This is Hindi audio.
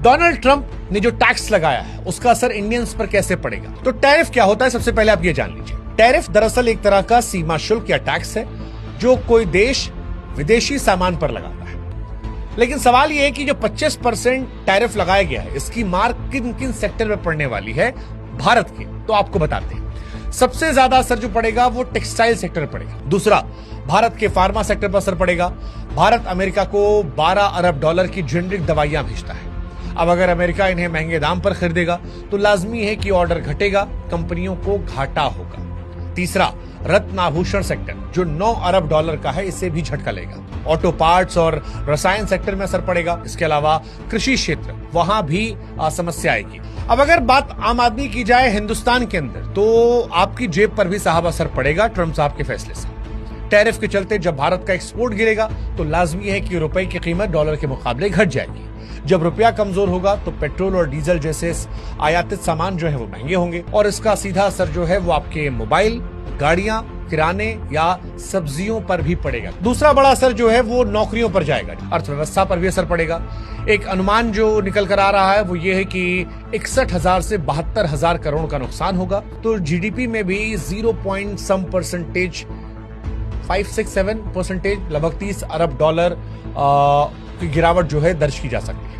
डोनाल्ड ट्रंप ने जो टैक्स लगाया है उसका असर इंडियंस पर कैसे पड़ेगा? तो टैरिफ क्या होता है, सबसे पहले आप ये जान लीजिए। टैरिफ दरअसल एक तरह का सीमा शुल्क या टैक्स है जो कोई देश विदेशी सामान पर लगाता है। लेकिन सवाल यह है कि जो 25% टैरिफ लगाया गया है इसकी मार किन किन सेक्टर में पड़ने वाली है भारत के, तो आपको बताते हैं। सबसे ज्यादा असर जो पड़ेगा वो टेक्सटाइल सेक्टर पर पड़ेगा। दूसरा, भारत के फार्मा सेक्टर पर असर पड़ेगा। भारत अमेरिका को 12 अरब डॉलर की जेनरिक दवाइयां भेजता है। अब अगर अमेरिका इन्हें महंगे दाम पर खरीदेगा तो लाजमी है कि ऑर्डर घटेगा, कंपनियों को घाटा होगा। तीसरा, रत्न आभूषण सेक्टर जो 9 अरब डॉलर का है, इससे भी झटका लेगा। ऑटो पार्ट्स और रसायन सेक्टर में असर पड़ेगा। इसके अलावा कृषि क्षेत्र, वहां भी समस्या आएगी। अब अगर बात आम आदमी की जाए हिंदुस्तान के अंदर, तो आपकी जेब पर भी साहब असर पड़ेगा ट्रंप साहब के फैसले से। टैरिफ के चलते जब भारत का एक्सपोर्ट गिरेगा तो लाजमी है कि रुपए की कीमत डॉलर के मुकाबले घट जाएगी। जब रुपया कमजोर होगा तो पेट्रोल और डीजल जैसे आयातित सामान जो है वो महंगे होंगे और इसका सीधा असर जो है वो आपके मोबाइल, गाड़ियां, किराने या सब्जियों पर भी पड़ेगा। दूसरा बड़ा असर जो है वो नौकरियों पर जाएगा, अर्थव्यवस्था पर भी असर पड़ेगा। एक अनुमान जो निकल कर आ रहा है वो ये है कि 61,000 से 72,000 करोड़ का नुकसान होगा। तो जीडीपी में भी 0.some%, 5-6-7%, लगभग 30 अरब डॉलर की गिरावट जो है दर्ज की जा सकती है।